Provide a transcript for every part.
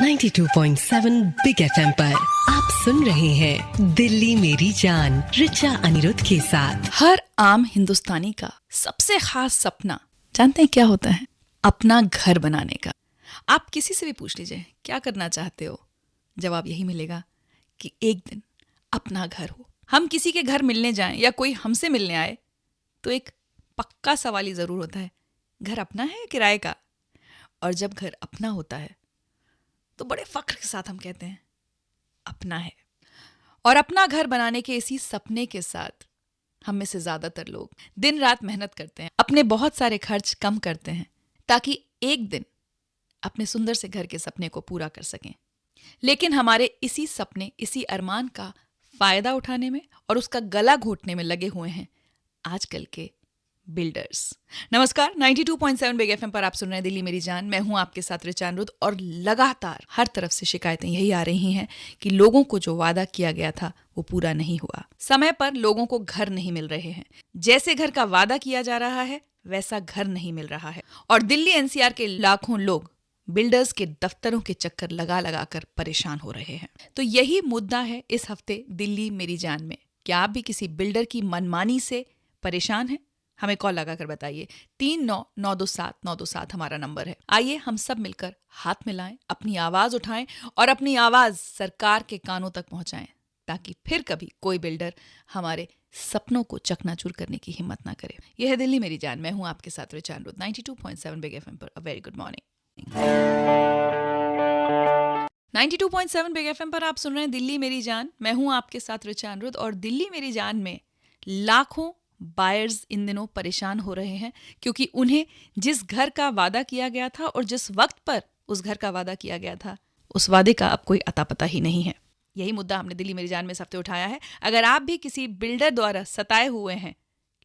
92.7 big FM पर आप सुन रहे हैं दिल्ली मेरी जान रिचा अनिरुद्ध के साथ। हर आम हिंदुस्तानी का सबसे खास सपना जानते हैं क्या होता है? अपना घर बनाने का। आप किसी से भी पूछ लीजिए क्या करना चाहते हो, जवाब यही मिलेगा कि एक दिन अपना घर हो। हम किसी के घर मिलने जाएं या कोई हमसे मिलने आए तो एक पक्का सवाल ही जरूर होता है, घर अपना है या किराए का? और जब घर अपना होता है तो बड़े फख्र के साथ हम कहते हैं अपना है। और अपना घर बनाने के इसी सपने के साथ हम में से ज्यादातर लोग दिन रात मेहनत करते हैं, अपने बहुत सारे खर्च कम करते हैं ताकि एक दिन अपने सुंदर से घर के सपने को पूरा कर सकें। लेकिन हमारे इसी सपने, इसी अरमान का फायदा उठाने में और उसका गला घोटने में लगे हुए हैं आजकल के बिल्डर्स। नमस्कार, 92.7 बिग एफएम पर आप सुन रहे हैं दिल्ली मेरी जान। मैं हूं आपके साथ रिचा अनिरुद्ध और लगातार हर तरफ से शिकायतें यही आ रही हैं कि लोगों को जो वादा किया गया था वो पूरा नहीं हुआ। समय पर लोगों को घर नहीं मिल रहे हैं, जैसे घर का वादा किया जा रहा है वैसा घर नहीं मिल रहा है। और दिल्ली एनसीआर के लाखों लोग बिल्डर्स के दफ्तरों के चक्कर लगा लगा कर परेशान हो रहे हैं। तो यही मुद्दा है इस हफ्ते दिल्ली मेरी जान में। क्या आप भी किसी बिल्डर की मनमानी से परेशान हैं? हमें कॉल लगाकर बताइए। 39927927 हमारा नंबर है। आइए हम सब मिलकर हाथ मिलाएं, अपनी आवाज उठाएं और अपनी आवाज सरकार के कानों तक पहुंचाएं ताकि फिर कभी कोई बिल्डर हमारे सपनों को चकनाचूर करने की हिम्मत ना करे। यह है दिल्ली मेरी जान। मैं हूं आपके साथ रिचा अनिरुद्ध, 92.7 बिग एफएम पर। A very good morning. 92.7 big FM पर आप सुन रहे हैं दिल्ली मेरी जान। मैं हूं आपके साथ रिचा अनिरुद्ध और दिल्ली मेरी जान में लाखों बायर्स इन दिनों परेशान हो रहे हैं क्योंकि उन्हें जिस घर का वादा किया गया था और जिस वक्त पर उस घर का वादा किया गया था उस वादे का अब कोई अता पता ही नहीं है। यही मुद्दा हमने दिल्ली मेरी जान में इस हफ्ते उठाया है। अगर आप भी किसी बिल्डर द्वारा सताए हुए हैं,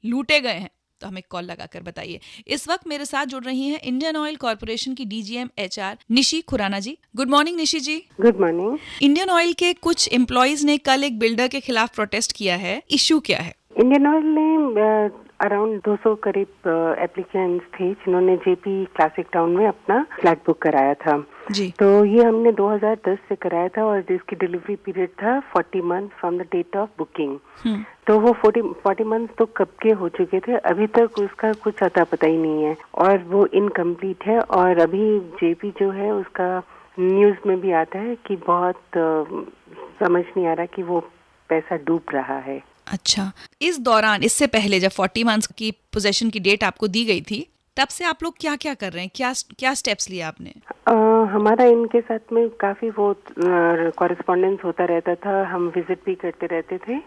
लूटे गए हैं, तो हमें कॉल लगाकर बताइए। इस वक्त मेरे साथ जुड़ रही हैं इंडियन ऑयल कॉर्पोरेशन की DGM HR Nishi Khurana ji. Good morning Nishi ji. Good morning. Indian oil के कुछ एम्प्लॉयज ने कल एक बिल्डर के खिलाफ प्रोटेस्ट किया है। इश्यू क्या है? इंडियन ऑयल ने अराउंड 200 करीब एप्लीकेंट्स थे जिन्होंने जेपी क्लासिक टाउन में अपना फ्लैट बुक कराया था जी। तो ये हमने 2010 से कराया था और जिसकी डिलीवरी पीरियड था 40 month from the date of booking. तो वो 40 मंथ तो कब के हो चुके थे, अभी तक उसका कुछ अता पता ही नहीं है और वो इनकम्प्लीट है। और अभी जेपी जो है उसका न्यूज में भी आता है कि बहुत समझ नहीं आ रहा कि वो पैसा डूब रहा है। अच्छा, इस दौरान, इससे पहले जब 40 मंथ्स की पोजेशन की डेट आपको दी गई थी, तब से आप लोग क्या क्या कर रहे हैं? क्या स्टेप्स लिए आपने? हमारा इनके साथ में काफी वो कॉरेस्पॉन्डेंस होता रहता था, हम विजिट भी करते रहते थे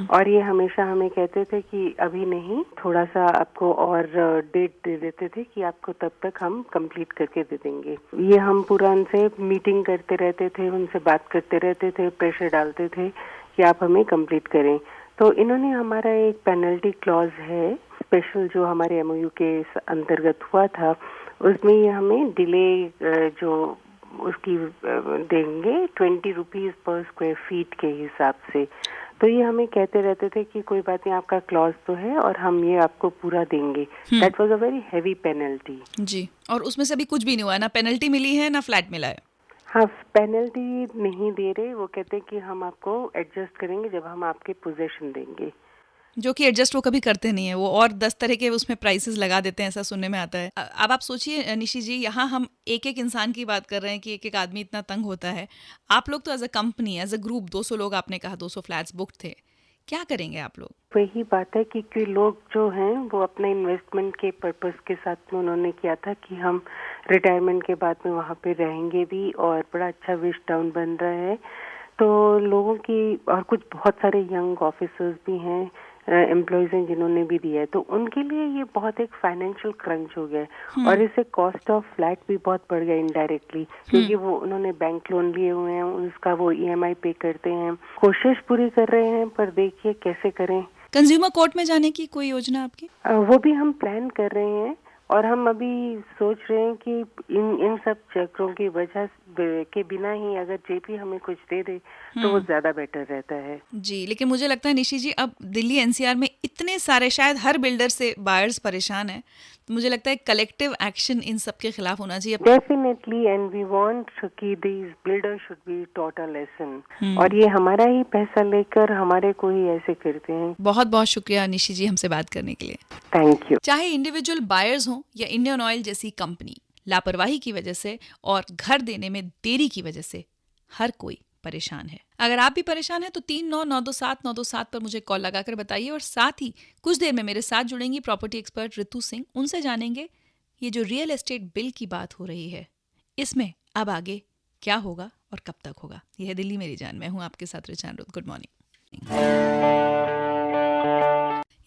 और ये हमेशा हमें कहते थे कि अभी नहीं, थोड़ा सा आपको और डेट दे देते थे कि आपको तब तक हम कंप्लीट करके दे देंगे। ये हम पूरा उनसे मीटिंग करते रहते थे, उनसे बात करते रहते थे, प्रेशर डालते थे कि आप हमें कंप्लीट करें। तो इन्होंने हमारा एक पेनल्टी क्लॉज है स्पेशल जो हमारे एमओयू के अंतर्गत हुआ था, उसमें ये हमें डिले जो उसकी देंगे 20 रुपीज पर स्क्वायर फीट के हिसाब से। तो ये हमें कहते रहते थे कि कोई बात नहीं, आपका क्लॉज तो है और हम ये आपको पूरा देंगे। That was a very heavy penalty जी। और उसमें से अभी कुछ भी नहीं हुआ, ना पेनल्टी मिली है ना फ्लैट मिला है। हाँ, पेनल्टी नहीं दे रहे, वो कहते हैं कि हम आपको एडजस्ट करेंगे जब हम आपके पोजीशन देंगे, जो कि एडजस्ट वो कभी करते नहीं है। वो और 10 तरह के उसमें प्राइसेस लगा देते हैं, ऐसा सुनने में आता है। अब आप सोचिए निशी जी, यहाँ हम एक एक इंसान की बात कर रहे हैं कि एक एक आदमी इतना तंग होता है। आप लोग तो as a company, as a group 200 लोग, आपने कहा 200 फ्लैट्स बुक थे, क्या करेंगे आप लोग? वही बात है कि लोग जो हैं वो अपने इन्वेस्टमेंट के पर्पस के साथ में उन्होंने किया था कि हम रिटायरमेंट के बाद में वहाँ पे रहेंगे भी और बड़ा अच्छा विश टाउन बन रहा है। तो लोगों की और कुछ बहुत सारे यंग ऑफिसर्स भी हैं, एम्प्लॉयज हैं जिन्होंने भी दिया है, तो उनके लिए ये बहुत एक फाइनेंशियल क्रंच हो गया है और इससे कॉस्ट ऑफ फ्लैट भी बहुत बढ़ गया इनडायरेक्टली, क्योंकि वो उन्होंने बैंक लोन लिए हुए हैं, उसका वो ईएमआई पे करते हैं। कोशिश पूरी कर रहे हैं पर देखिए कैसे करें। कंज्यूमर कोर्ट में जाने की कोई योजना आपकी? वो भी हम प्लान कर रहे हैं और हम अभी सोच रहे हैं कि इन सब चक्रों की वजह के बिना ही अगर जेपी हमें कुछ दे दे तो वो ज्यादा बेटर रहता है। जी, लेकिन मुझे लगता है निशी जी, अब दिल्ली एनसीआर में इतने सारे, शायद हर बिल्डर से बायर्स परेशान है, तो मुझे लगता है कलेक्टिव एक्शन इन सब के खिलाफ होना चाहिए। डेफिनेटली, एंड वी वांट कि these builders should be taught a lesson, और ये हमारा ही पैसा लेकर हमारे को ही ऐसे करते हैं। बहुत बहुत शुक्रिया निशी जी हमसे बात करने के लिए। Thank you. चाहे इंडिविजुअल बायर्स हों या इंडियन ऑयल जैसी कंपनी, लापरवाही की वजह से और घर देने में देरी की वजह से हर कोई परेशान है। अगर आप भी परेशान हैं तो 39927927 पर मुझे कॉल लगाकर बताइए, और साथ ही कुछ देर में मेरे साथ जुड़ेंगी प्रॉपर्टी एक्सपर्ट ऋतु सिंह। उनसे जानेंगे ये जो रियल एस्टेट बिल की बात हो रही है, इसमें अब आगे क्या होगा और कब तक होगा। यह है दिल्ली मेरी जान, मैं हूं आपके साथ ऋचा अनिरुद्ध। Good morning.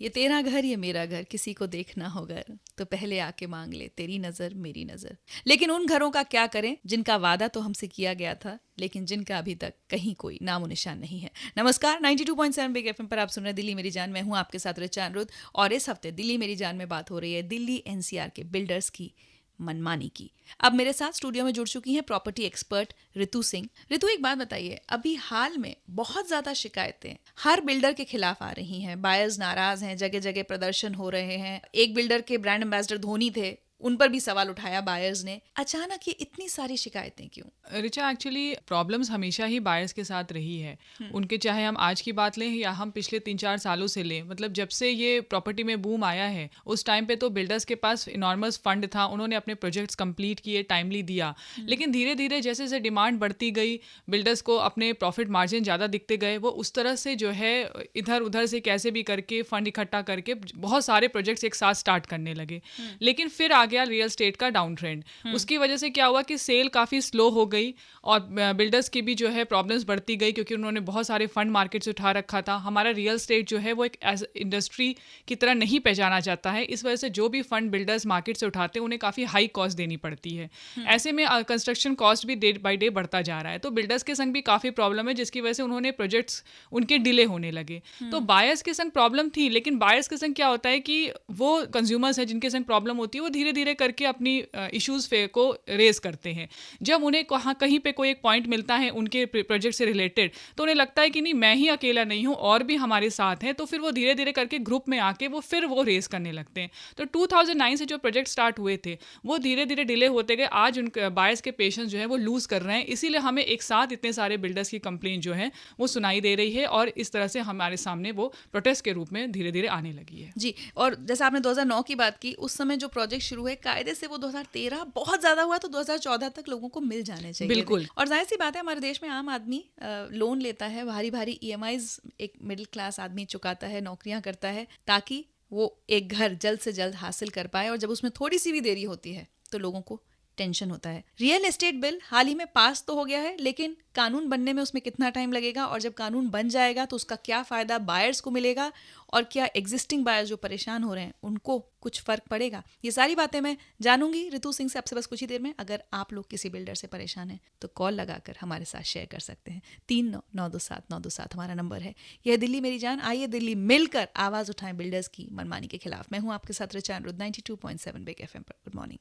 ये तेरा घर ये मेरा घर, किसी को देखना हो घर तो पहले आके मांग ले तेरी नजर मेरी नजर। लेकिन उन घरों का क्या करें जिनका वादा तो हमसे किया गया था, लेकिन जिनका अभी तक कहीं कोई नामो निशान नहीं है। नमस्कार, 92.7 बिग एफएम पर आप सुन रहे हैं दिल्ली मेरी जान, मैं हूं आपके साथ ऋचा अनिरुद्ध। और इस हफ्ते दिल्ली मेरी जान में बात हो रही है दिल्ली एनसीआर के बिल्डर्स की मनमानी की। अब मेरे साथ स्टूडियो में जुड़ चुकी हैं प्रॉपर्टी एक्सपर्ट ऋतु सिंह। ऋतु, एक बात बताइए, अभी हाल में बहुत ज्यादा शिकायतें हर बिल्डर के खिलाफ आ रही हैं, बायर्स नाराज हैं, जगह जगह प्रदर्शन हो रहे हैं। एक बिल्डर के ब्रांड एम्बेसडर धोनी थे, उन पर भी सवाल उठाया बायर्स ने। अचानक ये इतनी सारी शिकायतें क्यों? रिचा, एक्चुअली प्रॉब्लम्स हमेशा ही बायर्स के साथ रही है। उनके चाहे हम आज की बात लें या हम पिछले 3-4 सालों से लें, मतलब जब से ये प्रॉपर्टी में बूम आया है उस टाइम पे तो बिल्डर्स के पास इनॉर्मस फंड था, उन्होंने अपने प्रोजेक्ट्स कंप्लीट किए, टाइमली दिया। लेकिन धीरे धीरे जैसे जैसे डिमांड बढ़ती गई, बिल्डर्स को अपने प्रॉफिट मार्जिन ज़्यादा दिखते गए, वो उस तरह से जो है इधर उधर से कैसे भी करके फंड इकट्ठा करके बहुत सारे प्रोजेक्ट्स एक साथ स्टार्ट करने लगे। लेकिन फिर आ गया रियल एस्टेट का डाउन ट्रेंड। उसकी वजह से क्या हुआ कि सेल काफ़ी स्लो हो गई और बिल्डर्स की भी जो है प्रॉब्लम्स बढ़ती गई, क्योंकि उन्होंने बहुत सारे फंड मार्केट से उठा रखा था। हमारा रियल एस्टेट जो है वो एक एज इंडस्ट्री की तरह नहीं पहचाना जाता है, इस वजह से जो भी फंड बिल्डर्स मार्केट से उठाते हैं उन्हें काफ़ी हाई कॉस्ट देनी पड़ती है। ऐसे में कंस्ट्रक्शन कॉस्ट भी डे बाई डे बढ़ता जा रहा है, तो बिल्डर्स के संग भी काफ़ी प्रॉब्लम है, जिसकी वजह से उन्होंने प्रोजेक्ट्स उनके डिले होने लगे। तो बायर्स के संग प्रॉब्लम थी, लेकिन बायर्स के संग क्या होता है कि वो कंज्यूमर्स हैं जिनके संग प्रॉब्लम होती है, वो धीरे धीरे करके अपनी इश्यूज को रेज करते हैं। जब उन्हें कहीं पे कोई एक पॉइंट मिलता है उनके प्रोजेक्ट से रिलेटेड, तो उन्हें लगता है कि नहीं, मैं ही अकेला नहीं हूँ, और भी हमारे साथ हैं, तो फिर वो धीरे धीरे करके ग्रुप में आके वो रेस करने लगते हैं। तो 2009 से जो प्रोजेक्ट स्टार्ट हुए थे वो धीरे धीरे डिले होते गए। आज उन बायर्स के पेशेंस जो है वो लूज कर रहे हैं, इसीलिए हमें एक साथ इतने सारे बिल्डर्स की कंप्लेंट जो है वो सुनाई दे रही है, और इस तरह से हमारे सामने वो प्रोटेस्ट के रूप में धीरे धीरे आने लगी है। जी, और जैसे आपने 2009 की बात की, उस समय जो प्रोजेक्ट शुरू हुए कायदे से वो 2013 बहुत ज्यादा हुआ, तो 2014 तक लोगों को मिल जाने चाहिए। बिल्कुल। और जाहिर सी बात है, हमारे देश में आम आदमी लोन लेता है, भारी भारी EMIs एक मिडिल क्लास आदमी चुकाता है, नौकरियां करता है, ताकि वो एक घर जल्द से जल्द हासिल कर पाए। और जब उसमें थोड़ी सी भी देरी होती है तो लोगों को टेंशन होता है। रियल एस्टेट बिल हाल ही में पास तो हो गया है, लेकिन कानून बनने में उसमें कितना टाइम लगेगा, और जब कानून बन जाएगा तो उसका क्या फायदा बायर्स को मिलेगा, और क्या एग्जिस्टिंग बायर्स जो परेशान हो रहे हैं उनको कुछ फर्क पड़ेगा, ये सारी बातें मैं जानूंगी ऋतु सिंह से आपसे बस कुछ ही देर में। अगर आप लोग किसी बिल्डर से परेशान हैं तो कॉल लगाकर हमारे साथ शेयर कर सकते हैं। 39927927 हमारा नंबर है। यह दिल्ली मेरी जान, आइए दिल्ली मिलकर आवाज उठाएं बिल्डर्स की मनमानी के खिलाफ। मैं हूं आपके साथ ऋचा अनिरुद्ध, 92.7 बिग एफएम पर। Good morning.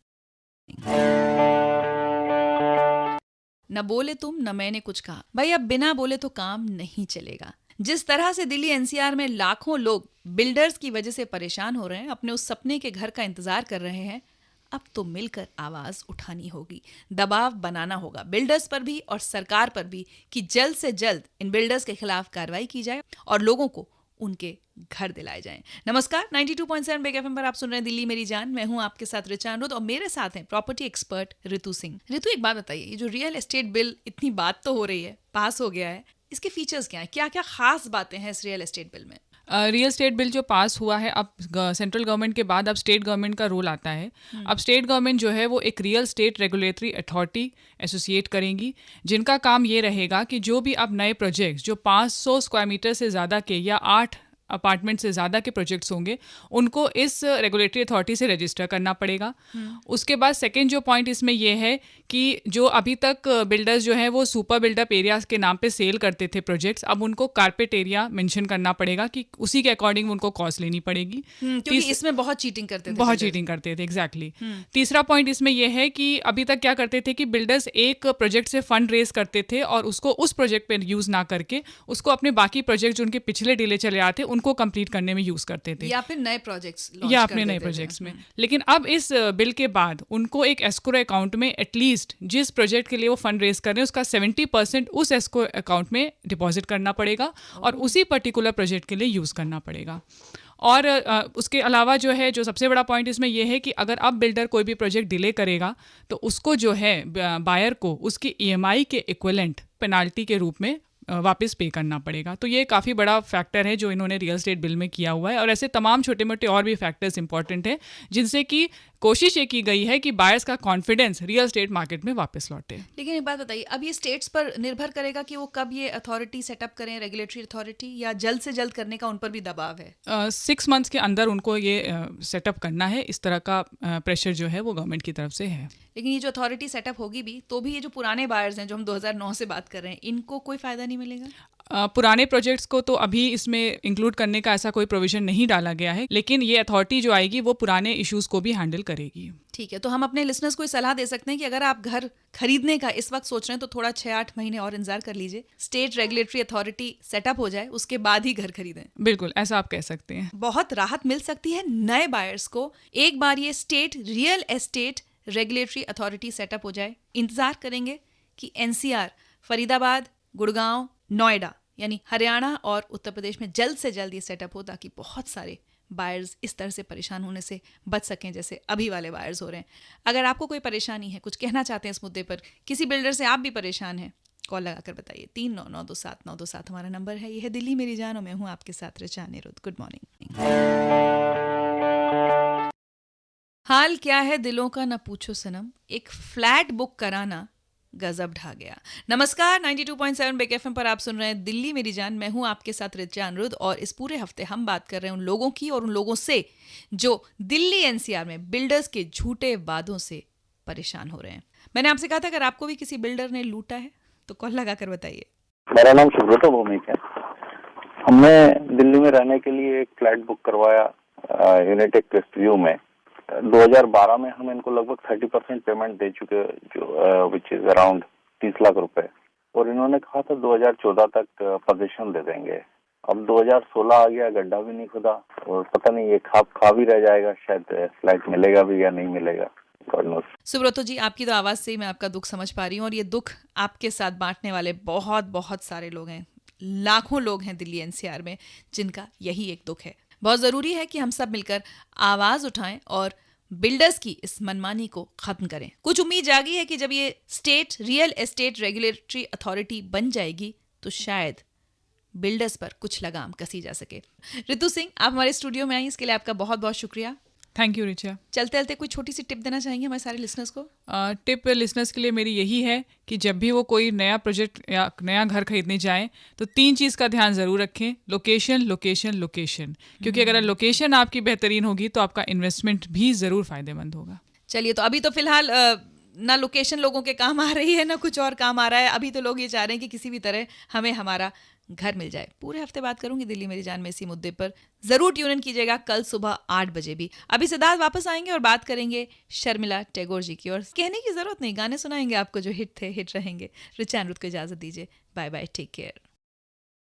न बोले तुम न मैंने कुछ कहा, भाई अब बिना बोले तो काम नहीं चलेगा। जिस तरह से दिल्ली एनसीआर में लाखों लोग बिल्डर्स की वजह से परेशान हो रहे हैं, अपने उस सपने के घर का इंतजार कर रहे हैं, अब तो मिलकर आवाज उठानी होगी, दबाव बनाना होगा बिल्डर्स पर भी और सरकार पर भी कि जल्द से जल्द इन बिल्डर्स के खिलाफ कार्रवाई की जाए और लोगों को उनके घर दिलाए जाएं। नमस्कार, 92.7 बिग एफएम पर आप सुन रहे हैं दिल्ली मेरी जान, मैं हूं आपके साथ ऋचा अनिरुद्ध, और मेरे साथ हैं प्रॉपर्टी एक्सपर्ट ऋतु सिंह। ऋतु, एक बात बताइए, ये जो रियल एस्टेट बिल इतनी बात तो हो रही है, पास हो गया है, इसके फीचर्स क्या हैं, क्या क्या खास बातें हैं इस रियल एस्टेट बिल में? रियल एस्टेट बिल जो पास हुआ है, अब सेंट्रल गवर्नमेंट के बाद अब स्टेट गवर्नमेंट का रोल आता है। अब स्टेट गवर्नमेंट जो है वो एक real estate regulatory authority associate करेंगी, जिनका काम ये रहेगा कि जो भी अब नए प्रोजेक्ट्स जो 500 स्क्वायर मीटर से ज़्यादा के या 8 अपार्टमेंट से ज़्यादा के प्रोजेक्ट्स होंगे, उनको इस रेगुलेटरी अथॉरिटी से रजिस्टर करना पड़ेगा। उसके बाद सेकंड जो पॉइंट इसमें यह है कि जो अभी तक बिल्डर्स जो हैं वो सुपर बिल्डअप एरियाज के नाम पे सेल करते थे प्रोजेक्ट्स, अब उनको कारपेट एरिया मेंशन करना पड़ेगा कि उसी के अकॉर्डिंग उनको कॉस्ट लेनी पड़ेगी, क्योंकि इसमें बहुत चीटिंग करते थे। बहुत चीटिंग करते थे, एग्जैक्टली। तीसरा पॉइंट इसमें यह है कि अभी तक क्या करते थे कि बिल्डर्स एक प्रोजेक्ट से फंड रेज करते थे और उसको उस प्रोजेक्ट पे यूज़ ना करके उसको अपने बाकी प्रोजेक्ट जो उनके पिछले डिले चले आते उनको कंप्लीट करने में यूज़ करते थे या फिर नए प्रोजेक्ट्स या अपने नए प्रोजेक्ट्स में। लेकिन अब इस बिल के बाद उनको एक एस्क्रो अकाउंट में एटलीस्ट जिस प्रोजेक्ट के लिए वो फंड रेज कर रहे हैं उसका 70% उस एस्क्रो अकाउंट में डिपॉजिट करना पड़ेगा और उसी पर्टिकुलर प्रोजेक्ट के लिए यूज़ करना पड़ेगा। और उसके अलावा जो है, जो सबसे बड़ा पॉइंट इसमें यह है कि अगर अब बिल्डर कोई भी प्रोजेक्ट डिले करेगा तो उसको जो है बायर को उसकी EMI के इक्विवेलेंट पेनाल्टी के रूप में वापस पे करना पड़ेगा। तो ये काफ़ी बड़ा फैक्टर है जो इन्होंने रियल एस्टेट बिल में किया हुआ है। और ऐसे तमाम छोटे मोटे और भी फैक्टर्स इंपॉर्टेंट हैं जिनसे कि कोशिश ये की गई है कि बायर्स का कॉन्फिडेंस रियल एस्टेट मार्केट में वापस लौटे। लेकिन एक बात बताइए, अब ये स्टेट्स पर निर्भर करेगा कि वो कब ये अथॉरिटी सेटअप करें, रेगुलेटरी अथॉरिटी, या जल्द से जल्द करने का उन पर भी दबाव है? 6 मंथ्स के अंदर उनको ये सेटअप करना है। इस तरह का प्रेशर जो है वो गवर्नमेंट की तरफ से है। लेकिन ये जो अथॉरिटी सेटअप होगी भी तो भी ये जो पुराने बायर्स हैं जो हम 2009 से बात कर रहे हैं, इनको कोई फायदा नहीं मिलेगा? पुराने प्रोजेक्ट्स को तो अभी इसमें इंक्लूड करने का ऐसा कोई प्रोविजन नहीं डाला गया है, लेकिन ये अथॉरिटी जो आएगी वो पुराने इश्यूज को भी हैंडल करेगी। ठीक है, तो हम अपने लिसनर्स को सलाह दे सकते हैं कि अगर आप घर खरीदने का इस वक्त सोच रहे हैं तो थोड़ा 6-8 महीने और इंतजार कर लीजिए, स्टेट रेगुलेटरी अथॉरिटी सेटअप हो जाए, उसके बाद ही घर खरीदें। बिल्कुल, ऐसा आप कह सकते हैं। बहुत राहत मिल सकती है नए बायर्स को एक बार ये state real estate regulatory authority setup हो जाए। इंतजार करेंगे कि NCR, फरीदाबाद, गुड़गांव, नोएडा यानी हरियाणा और उत्तर प्रदेश में जल्द से जल्द ये सेटअप हो ताकि बहुत सारे बायर्स इस तरह से परेशान होने से बच सकें जैसे अभी वाले बायर्स हो रहे हैं। अगर आपको कोई परेशानी है, कुछ कहना चाहते हैं इस मुद्दे पर, किसी बिल्डर से आप भी परेशान हैं, कॉल लगाकर बताइए। 39927927 हमारा नंबर है। यह है दिल्ली मेरी जान और मैं हूँ आपके साथ ऋचा अनिरुद्ध। Good morning. हाल क्या है दिलों का न पूछो सनम, एक फ्लैट बुक कराना गजब ढा गया। नमस्कार, 92.7 बिग FM पर आप सुन रहे हैं दिल्ली मेरी जान। मैं हूं आपके साथ ऋचा अनिरुद्ध और इस पूरे हफ्ते हम बात कर रहे हैं उन लोगों की और उन लोगों से जो दिल्ली NCR में बिल्डर्स के झूठे वादों से परेशान हो रहे हैं। मैंने आपसे कहा था अगर आपको भी किसी बिल्डर ने लूटा है तो कॉल लगाकर बताइए। मेरा नाम सुब्रत भौमिक है। हमने दिल्ली में रहने के लिए एक फ्लैट बुक करवाया यूनिटेक वेस्ट व्यू में। 2012 में हम इनको लगभग 30% पेमेंट दे चुके, जो विच इज अराउंड 30 लाख रुपए, और इन्होंने कहा था 2014 तक पोजीशन दे देंगे। अब 2016 आ गया, गड्ढा भी नहीं खुदा और पता नहीं ये खा भी रह जाएगा, शायद फ्लैट मिलेगा भी या नहीं मिलेगा। सुब्रतो जी, आपकी तो आवाज से ही मैं आपका दुख समझ पा रही हूँ और ये दुख आपके साथ बांटने वाले बहुत बहुत सारे लोग हैं, लाखों लोग हैं दिल्ली NCR में जिनका यही एक दुख है। बहुत ज़रूरी है कि हम सब मिलकर आवाज़ उठाएं और बिल्डर्स की इस मनमानी को ख़त्म करें। कुछ उम्मीद जागी है कि जब ये state real estate regulatory authority बन जाएगी तो शायद बिल्डर्स पर कुछ लगाम कसी जा सके। ऋतु सिंह, आप हमारे स्टूडियो में आई, इसके लिए आपका बहुत बहुत शुक्रिया। Thank you Richa. चलते चलते कोई छोटी सी टिप देना चाहेंगे हमारे सारे लिसनर्स को? टिप लिसनर्स के लिए मेरी यही है कि जब भी वो कोई नया प्रोजेक्ट या नया घर खरीदने जाएं तो 3 चीज़ का ध्यान ज़रूर रखें। Location, location, location. क्योंकि अगर लोकेशन आपकी बेहतरीन होगी तो आपका इन्वेस्टमेंट भी ज़रूर फ़ायदेमंद होगा। चलिए, तो अभी तो फिलहाल ना लोकेशन लोगों के काम आ रही है ना कुछ और काम आ रहा है। अभी तो लोग ये चाह रहे हैं कि किसी भी तरह हमें हमारा घर मिल जाए। पूरे हफ्ते बात करूंगी दिल्ली मेरी जान में इसी मुद्दे पर। जरूर ट्यून इन कीजिएगा कल सुबह 8 बजे भी। अभी सिद्धार्थ वापस आएंगे और बात करेंगे शर्मिला टैगोर जी की, और कहने की जरूरत नहीं, गाने सुनाएंगे आपको जो हिट थे, हिट रहेंगे। ऋचा अनिरुद्ध को इजाजत दीजिए। Bye bye, take care.